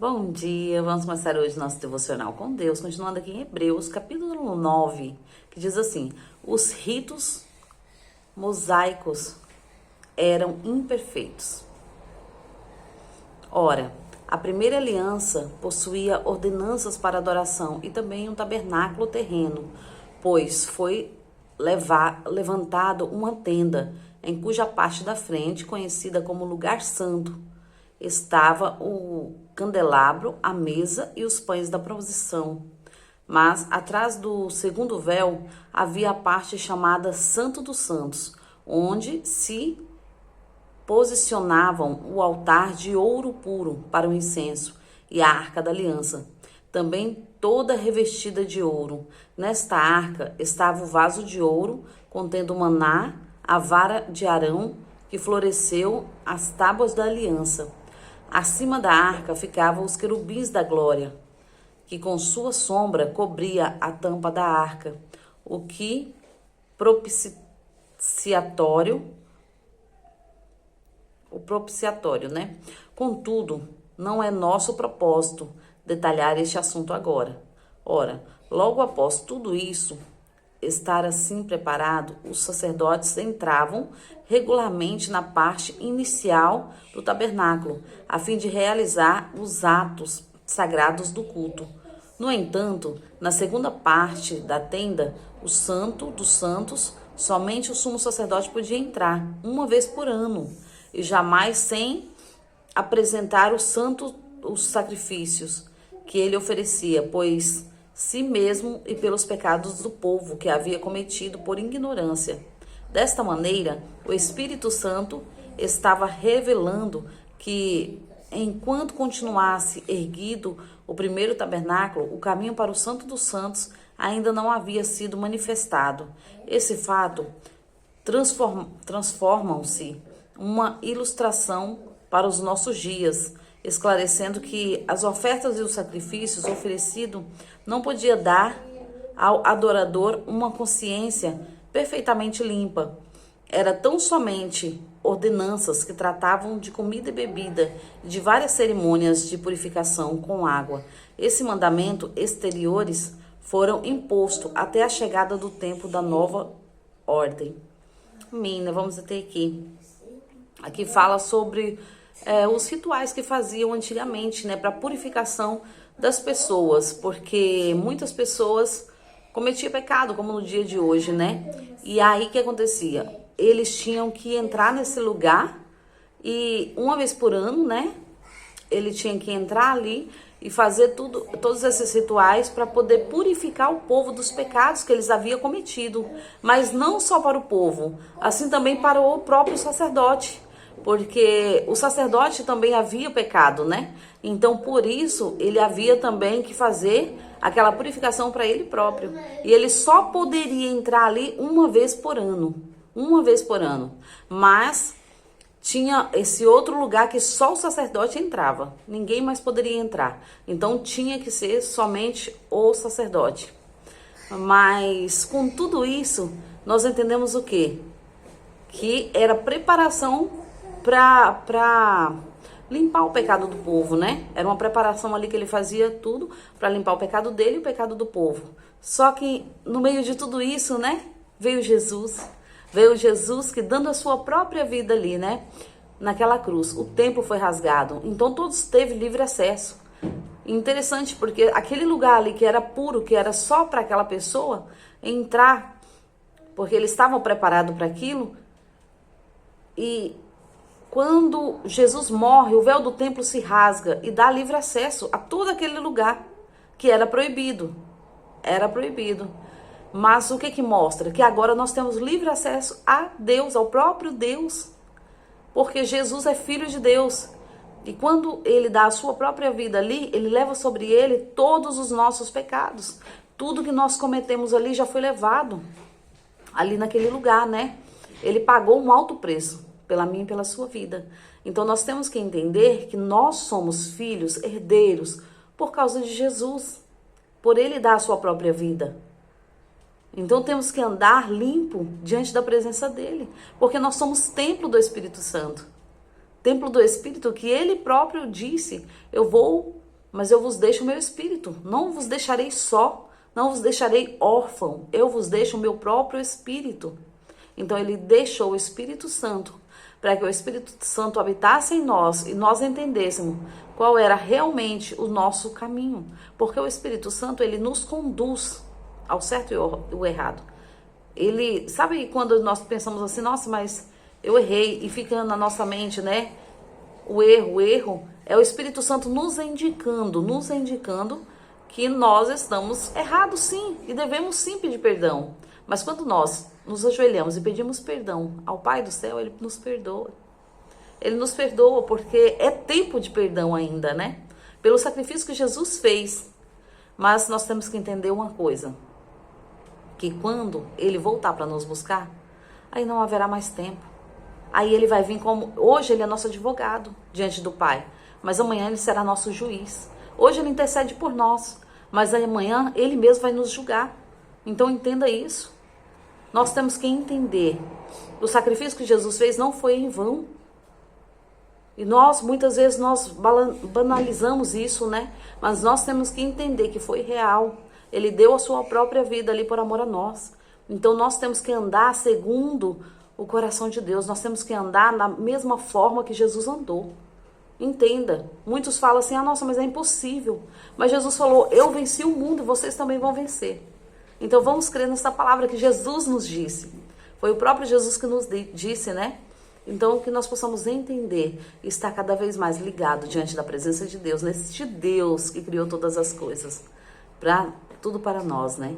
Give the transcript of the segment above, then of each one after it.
Bom dia, vamos começar hoje nosso devocional com Deus, continuando aqui em Hebreus, capítulo 9, que diz assim: os ritos mosaicos eram imperfeitos. Ora, a primeira aliança possuía ordenanças para adoração e também um tabernáculo terreno, pois foi levantado uma tenda, em cuja parte da frente, conhecida como lugar santo, estava o candelabro, a mesa e os pães da proposição. Mas atrás do segundo véu havia a parte chamada Santo dos Santos, onde se posicionavam o altar de ouro puro para o incenso e a arca da aliança, também toda revestida de ouro. Nesta arca estava o vaso de ouro contendo o maná, a vara de Arão que floresceu, as tábuas da aliança. Acima da arca ficavam os querubins da glória, que com sua sombra cobria a tampa da arca, o que propiciatório, né? Contudo, não é nosso propósito detalhar este assunto agora. Ora, logo após tudo isso estar assim preparado, os sacerdotes entravam regularmente na parte inicial do tabernáculo, a fim de realizar os atos sagrados do culto. No entanto, na segunda parte da tenda, o Santo dos Santos, somente o sumo sacerdote podia entrar, uma vez por ano, e jamais sem apresentar os sacrifícios que ele oferecia, pois si mesmo e pelos pecados do povo que havia cometido por ignorância. Desta maneira, o Espírito Santo estava revelando que, enquanto continuasse erguido o primeiro tabernáculo, o caminho para o Santo dos Santos ainda não havia sido manifestado. Esse fato transformam-se uma ilustração para os nossos dias, esclarecendo que as ofertas e os sacrifícios oferecidos não podia dar ao adorador uma consciência perfeitamente limpa. Era tão somente ordenanças que tratavam de comida e bebida e de várias cerimônias de purificação com água. Esse mandamento exteriores foram impostos até a chegada do tempo da nova ordem. Amém, né? Vamos até aqui. Aqui fala sobre os rituais que faziam antigamente, né, para purificação das pessoas, porque muitas pessoas cometiam pecado, como no dia de hoje, né? E aí o que acontecia? Eles tinham que entrar nesse lugar e uma vez por ano, né? Ele tinha que entrar ali e fazer todos esses rituais para poder purificar o povo dos pecados que eles haviam cometido, mas não só para o povo, assim também para o próprio sacerdote. Porque o sacerdote também havia pecado, né? Então, por isso, ele havia também que fazer aquela purificação para ele próprio. E ele só poderia entrar ali uma vez por ano. Uma vez por ano. Mas tinha esse outro lugar que só o sacerdote entrava. Ninguém mais poderia entrar. Então, tinha que ser somente o sacerdote. Mas, com tudo isso, nós entendemos o quê? Que era preparação para limpar o pecado do povo, né? Era uma preparação ali que ele fazia tudo para limpar o pecado dele e o pecado do povo. Só que no meio de tudo isso, né, veio Jesus. Veio Jesus que dando a sua própria vida ali, né, naquela cruz. O templo foi rasgado, então todos teve livre acesso. Interessante porque aquele lugar ali que era puro, que era só para aquela pessoa entrar, porque eles estavam preparados para aquilo. E quando Jesus morre, o véu do templo se rasga e dá livre acesso a todo aquele lugar que era proibido. Era proibido. Mas o que mostra? Que agora nós temos livre acesso a Deus, ao próprio Deus. Porque Jesus é filho de Deus. E quando ele dá a sua própria vida ali, ele leva sobre ele todos os nossos pecados. Tudo que nós cometemos ali já foi levado ali naquele lugar, né? Ele pagou um alto preço pela minha e pela sua vida. Então nós temos que entender que nós somos filhos, herdeiros, por causa de Jesus, por ele dar a sua própria vida. Então temos que andar limpo diante da presença dele, porque nós somos templo do Espírito Santo. Templo do Espírito que ele próprio disse: eu vou mas eu vos deixo o meu espírito, não vos deixarei só, não vos deixarei órfão, eu vos deixo o meu próprio espírito. Então ele deixou o Espírito Santo para que o Espírito Santo habitasse em nós e nós entendêssemos qual era realmente o nosso caminho, porque o Espírito Santo ele nos conduz ao certo e o errado. Ele, sabe quando nós pensamos assim, nossa, mas eu errei, e fica na nossa mente, né? O erro é o Espírito Santo nos indicando que nós estamos errados sim, e devemos sim pedir perdão. Mas quando nós nos ajoelhamos e pedimos perdão ao Pai do céu, Ele nos perdoa. Ele nos perdoa porque é tempo de perdão ainda, né? Pelo sacrifício que Jesus fez. Mas nós temos que entender uma coisa, que quando Ele voltar para nos buscar, aí não haverá mais tempo. Aí Ele vai vir como... Hoje Ele é nosso advogado diante do Pai, mas amanhã Ele será nosso juiz. Hoje Ele intercede por nós, mas amanhã Ele mesmo vai nos julgar. Então entenda isso. Nós temos que entender, o sacrifício que Jesus fez não foi em vão. E muitas vezes, nós banalizamos isso, né? Mas nós temos que entender que foi real. Ele deu a sua própria vida ali por amor a nós. Então nós temos que andar segundo o coração de Deus. Nós temos que andar da mesma forma que Jesus andou. Entenda. Muitos falam assim, nossa, mas é impossível. Mas Jesus falou, eu venci o mundo e vocês também vão vencer. Então vamos crer nessa palavra que Jesus nos disse. Foi o próprio Jesus que nos disse, né? Então que nós possamos entender e estar cada vez mais ligado diante da presença de Deus, nesse Deus que criou todas as coisas, tudo para nós, né?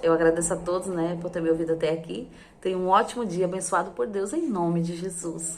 Eu agradeço a todos, né, por ter me ouvido até aqui. Tenha um ótimo dia abençoado por Deus em nome de Jesus.